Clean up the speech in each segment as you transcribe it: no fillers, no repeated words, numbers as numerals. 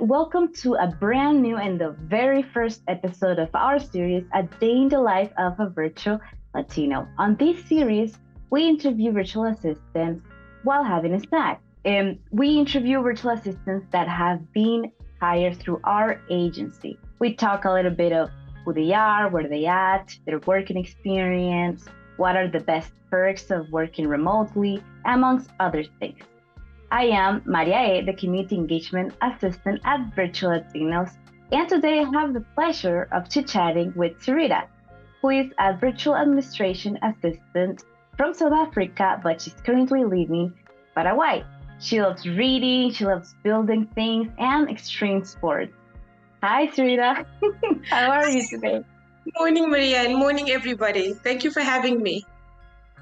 welcome to a brand new and the very first episode of our series, A Day in the Life of a Virtual Latino. On this series, we interview virtual assistants while having a snack. And we interview virtual assistants that have been hired through our agency. We talk a little bit of who they are, where they at, their working experience, what are the best perks of working remotely, amongst other things. I am Maria E., the Community Engagement Assistant at Virtual Latinos, and today I have the pleasure of chit-chatting with Syrita, who is a Virtual Administration Assistant from South Africa, but she's currently living in Paraguay. She loves reading, she loves building things, and extreme sports. Hi, Syrita. How are you today? Morning, Maria, and morning, everybody. Thank you for having me.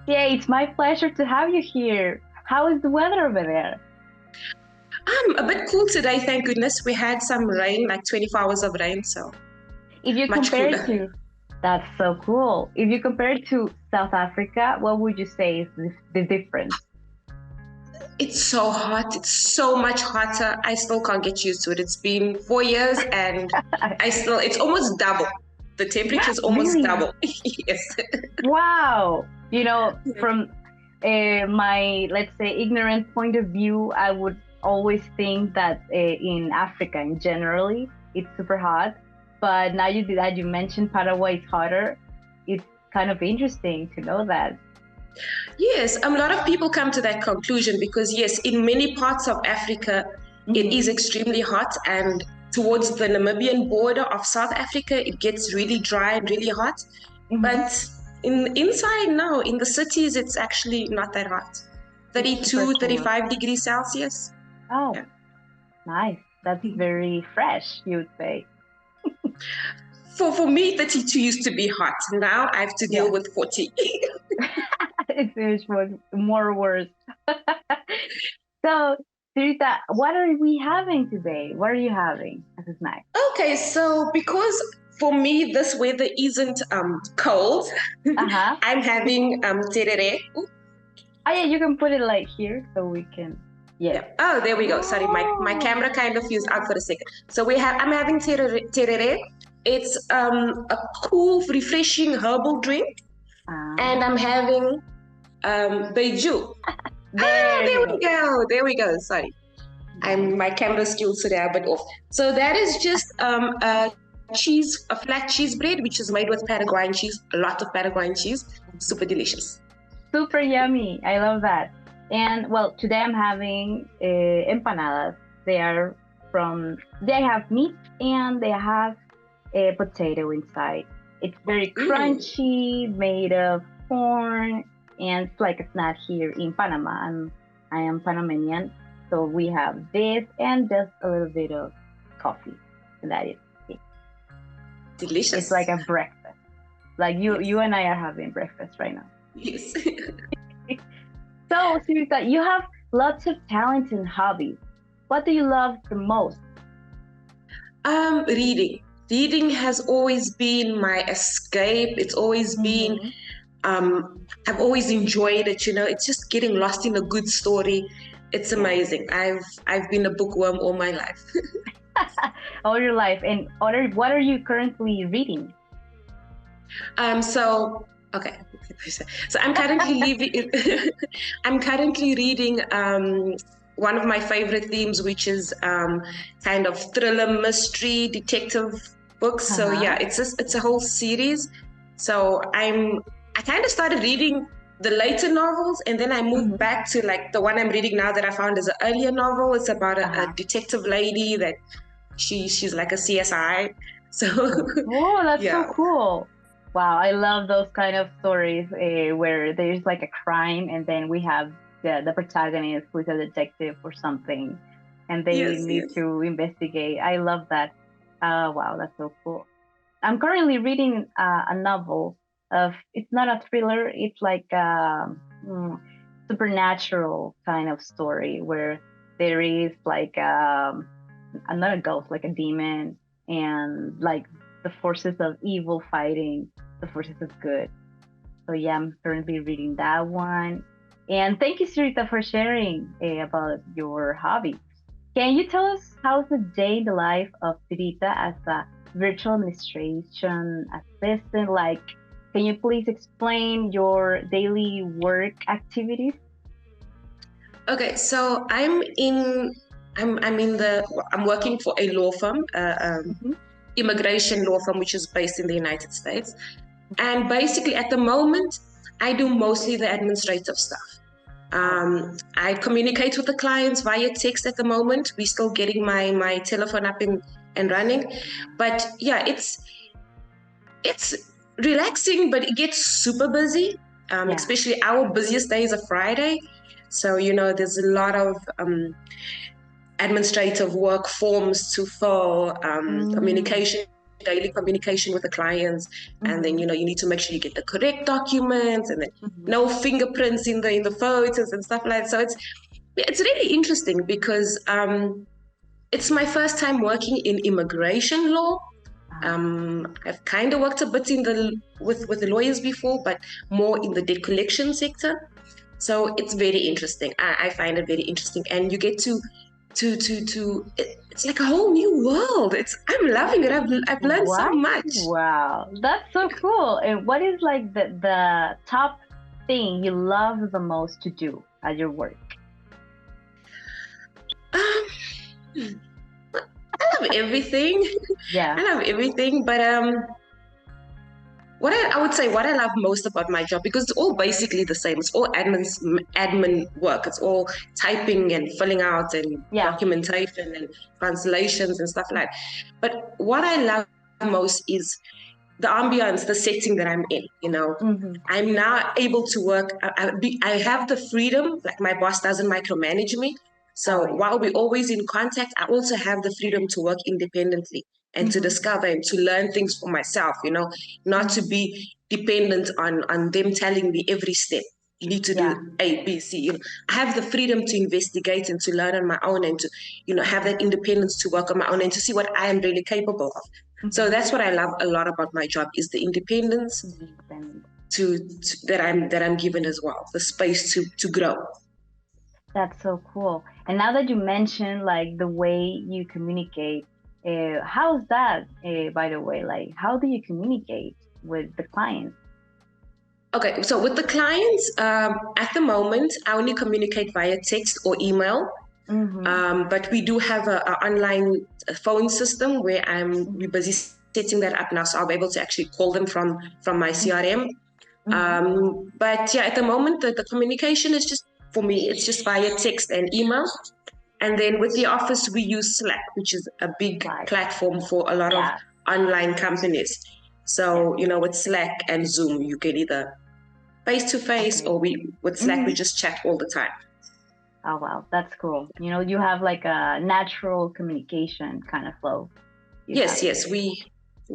Yeah, it's my pleasure to have you here. How is the weather over there? A bit cool today, thank goodness. We had some rain, like 24 hours of rain, so if you much compare cooler. to, that's so cool. If you compare it to South Africa, what would you say is the difference? It's so hot. It's so much hotter. I still can't get used to it. It's been 4 years and it's almost double. The temperature is almost Really? double. Yes. Wow. From my, let's say, ignorant point of view, I would always think that in Africa in generally, it's super hot. But now that you mentioned Paraguay is hotter, it's kind of interesting to know that. Yes, a lot of people come to that conclusion because, yes, in many parts of Africa, it is extremely hot, and towards the Namibian border of South Africa, it gets really dry and really hot. But inside now, in the cities, it's actually not that hot. 32, 35 degrees Celsius. Oh, yeah. Nice. That's very fresh, you would say. For me, 32 used to be hot. Now I have to deal with 40. It's more worse. So, Syrita, what are we having today? What are you having as a snack? Okay, so because for me this weather isn't cold, I'm having tereré. Oh yeah, you can put it like here so we can. Yeah. Oh, there we go. Sorry, my camera kind of fused out for a second. So I'm having tereré. It's a cool, refreshing herbal drink, and I'm having beiju. There we go. Sorry, my camera skills today are a bit off. So that is just a flat cheese bread, which is made with Paraguayan cheese. A lot of Paraguayan cheese, super delicious. Super yummy. I love that. And well, today I'm having empanadas. They have meat and they have a potato inside. It's very crunchy, made of corn, and it's like a snack here in Panama. I am Panamanian, so we have this and just a little bit of coffee. And that is it. Delicious. It's like a breakfast. Like you and I are having breakfast right now. Yes. So, Syrita, you have lots of talents and hobbies. What do you love the most? Reading. Reading has always been my escape. It's always been, I've always enjoyed it, It's just getting lost in a good story. It's amazing. I've been a bookworm all my life. All your life. And what are you currently reading? Okay. So I'm currently reading one of my favorite themes, which is kind of thriller, mystery, detective books. So yeah, it's a whole series. So I kind of started reading the later novels, and then I moved back to like the one I'm reading now that I found is an earlier novel. It's about a detective lady that she's like a CSI. So that's so cool. Wow, I love those kind of stories where there's like a crime and then we have the protagonist who's a detective or something and they need to investigate. I love that. Wow, that's so cool. I'm currently reading a novel it's not a thriller, it's like a supernatural kind of story where there is like not a ghost, like a demon, and like the forces of evil fighting the forces of good. So yeah, I'm currently reading that one. And thank you, Syrita, for sharing about your hobby. Can you tell us how's the day in the life of Syrita as a virtual administration assistant? Like, can you please explain your daily work activities? Okay, so I'm working for a law firm, immigration law firm, which is based in the United States. And basically, at the moment, I do mostly the administrative stuff. I communicate with the clients via text at the moment. We're still getting my telephone up and running. But yeah, it's relaxing, but it gets super busy. Especially our busiest day is a Friday. So, there's a lot of administrative work, forms to fill, daily communication with the clients. And then, you need to make sure you get the correct documents, and then no fingerprints in the photos and stuff like that. So it's really interesting because it's my first time working in immigration law. I've kind of worked a bit with the lawyers before, but more in the debt collection sector. So it's very interesting. I find it very interesting, and you get to it's like a whole new world. I'm loving it. I've learned so much. Wow, that's so cool. And what is like the top thing you love the most to do at your work? I love everything. Yeah, I love everything, but what I love most about my job, because it's all basically the same. It's all admin work. It's all typing and filling out and documentation and translations and stuff like that. But what I love most is the ambience, the setting that I'm in. I'm now able to work. I have the freedom. Like, my boss doesn't micromanage me. So while we're always in contact, I also have the freedom to work independently and to discover and to learn things for myself, not to be dependent on them telling me every step. You need to do A, B, C. I have the freedom to investigate and to learn on my own, and to, have that independence to work on my own and to see what I am really capable of. So that's what I love a lot about my job, is the independence that I'm given as well, the space to grow. That's so cool. And now that you mentioned like the way you communicate, how's that, by the way? Like, how do you communicate with the clients? Okay, so with the clients, at the moment, I only communicate via text or email. But we do have an online phone system where we're busy setting that up now, so I'll be able to actually call them from my CRM. But yeah, at the moment, the communication is just, for me, it's just via text and email. And then with the office, we use Slack, which is a big platform for a lot of online companies. So, with Slack and Zoom, you can either face-to-face or with Slack, we just chat all the time. Oh, wow. That's cool. You have like a natural communication kind of flow. Yes. We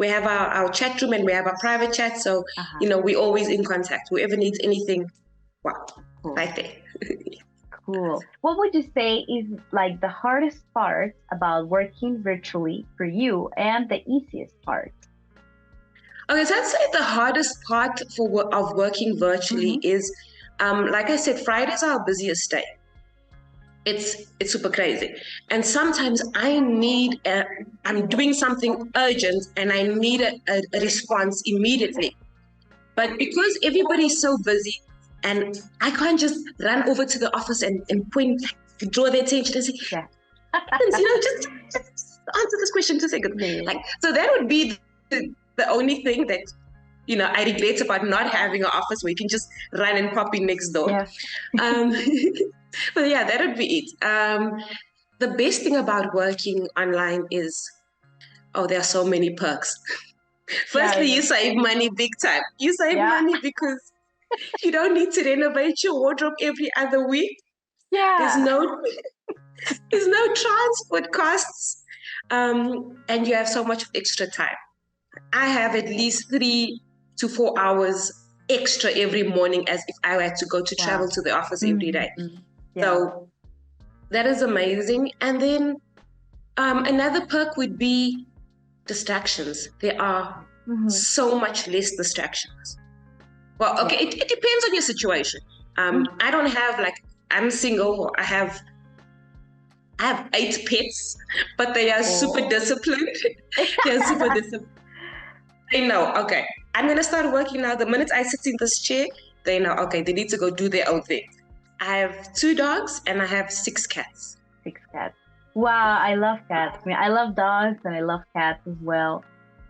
have our chat room, and we have our private chat. So, we're always in contact. Whoever needs anything, right there. Cool. What would you say is like the hardest part about working virtually for you, and the easiest part? Okay, so I'd say the hardest part of working virtually is, like I said, Fridays are our busiest day. It's super crazy. And sometimes I'm doing something urgent and I need a response immediately. But because everybody's so busy, and I can't just run over to the office and point, draw their attention and say, just answer this question 2 seconds. So that would be the only thing that, I regret about not having an office where you can just run and pop in next door. But yeah, that would be it. The best thing about working online is, there are so many perks. Firstly, you save money big time. You save money because you don't need to renovate your wardrobe every other week. There's no transport costs, and you have so much extra time. I have at least 3 to 4 hours extra every morning, as if I had to go to travel to the office every day. So that is amazing. And then another perk would be distractions. There are so much less distractions. Well, okay, it depends on your situation. I don't have, I'm single, or I have I have 8 pets, but they are super disciplined. They're super disciplined. They know, okay, I'm going to start working now. The minute I sit in this chair, they know, okay, they need to go do their own thing. I have 2 dogs and I have 6 cats. 6 cats. Wow, I love cats. I mean, I love dogs and I love cats as well.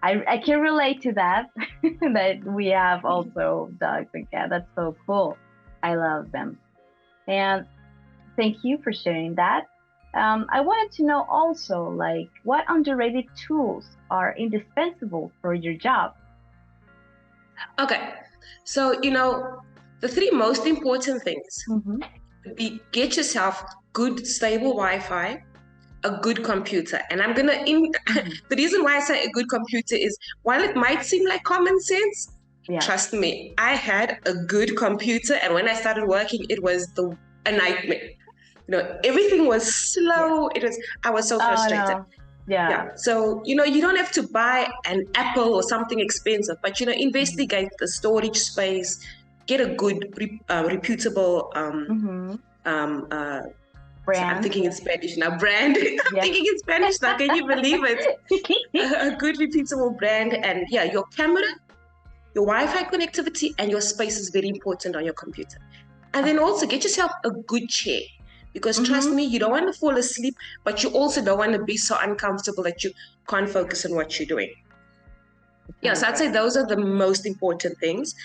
I can relate to that, that we have also dogs and cats. That's so cool. I love them. And thank you for sharing that. I wanted to know also, like, what underrated tools are indispensable for your job? Okay, so, the 3 most important things would be get yourself good, stable Wi-Fi, a good computer. And I'm going to, the reason why I say a good computer is, while it might seem like common sense, trust me, I had a good computer. And when I started working, it was a nightmare. Everything was slow. I was so frustrated. Oh, no. Yeah. So, you don't have to buy an Apple or something expensive, but, investigate the storage space, get a good, reputable, brand. So I'm thinking in Spanish now. Brand. I'm thinking in Spanish now. Can you believe it? A good, reputable brand. And your camera, your Wi-Fi connectivity, and your space is very important on your computer. And then also get yourself a good chair. Because trust me, you don't want to fall asleep, but you also don't want to be so uncomfortable that you can't focus on what you're doing. So I'd say those are the most important things.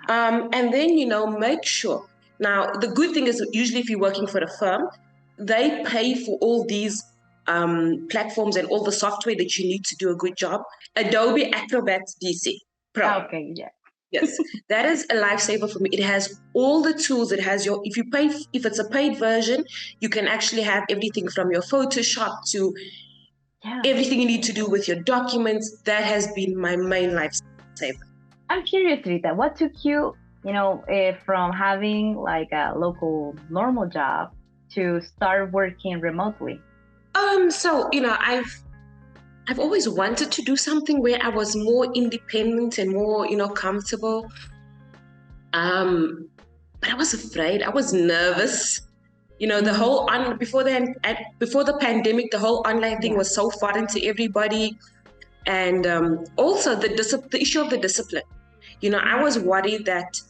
And then, make sure. Now, the good thing is usually if you're working for a firm, they pay for all these platforms and all the software that you need to do a good job. Adobe Acrobat DC Pro. Okay, yeah. Yes, that is a lifesaver for me. It has all the tools. It has if it's a paid version, you can actually have everything from your Photoshop to everything you need to do with your documents. That has been my main lifesaver. I'm curious, Rita, what took you, from having like a local normal job to start working remotely? So, I've always wanted to do something where I was more independent and more, comfortable. But I was afraid. I was nervous. The whole before the pandemic, the whole online thing was so foreign to everybody, and also the issue of the discipline. I was worried that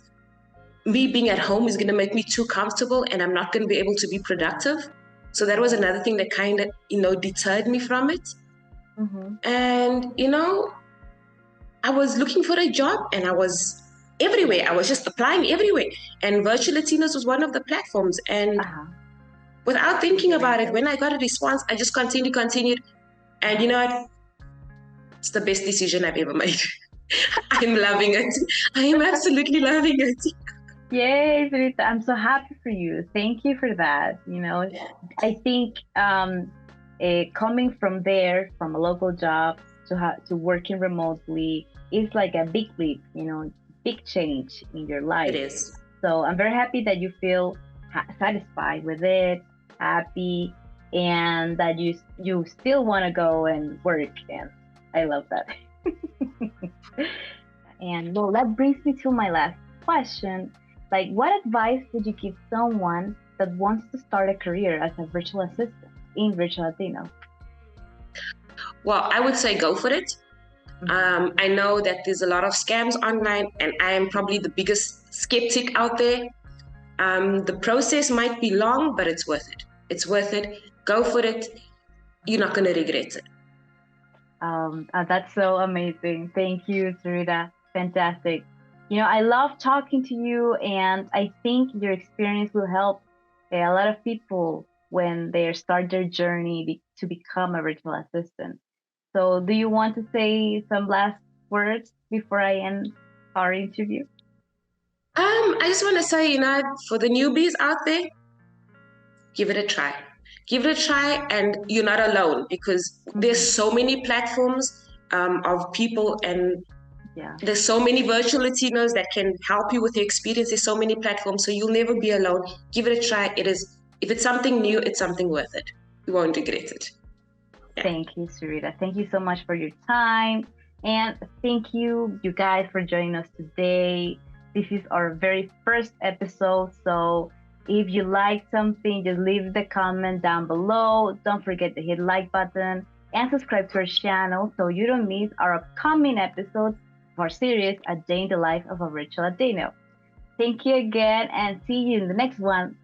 me being at home is going to make me too comfortable, and I'm not going to be able to be productive. So that was another thing that kind of, deterred me from it. And, I was looking for a job and I was everywhere. I was just applying everywhere. And Virtual Latinos was one of the platforms. And without thinking about it, when I got a response, I just continued. And you know what? It's the best decision I've ever made. I'm loving it. I am absolutely loving it. Yay, Syrita. I'm so happy for you. Thank you for that. I think coming from there, from a local job to working remotely is like a big leap, big change in your life. It is. So I'm very happy that you feel satisfied with it, happy, and that you still want to go and work. And I love that. And well, that brings me to my last question. Like, what advice would you give someone that wants to start a career as a virtual assistant in Virtual Latino? Well, I would say go for it. I know that there's a lot of scams online, and I am probably the biggest skeptic out there. The process might be long, but it's worth it. It's worth it. Go for it. You're not going to regret it. That's so amazing. Thank you, Syrita. Fantastic. I love talking to you, and I think your experience will help a lot of people when they start their journey to become a virtual assistant. So do you want to say some last words before I end our interview? I just want to say, for the newbies out there, give it a try. Give it a try, and you're not alone, because there's so many platforms of people, and there's so many virtual Latinos that can help you with your experience. There's so many platforms, so you'll never be alone. Give it a try. If it's something new, it's something worth it. You won't regret it. Yeah. Thank you, Syrita. Thank you so much for your time. And thank you guys for joining us today. This is our very first episode, so If you like something, just leave the comment down below. Don't forget to hit like button and subscribe to our channel so you don't miss our upcoming episodes of our series, A Day in the Life of a Virtual Latino. Thank you again and see you in the next one.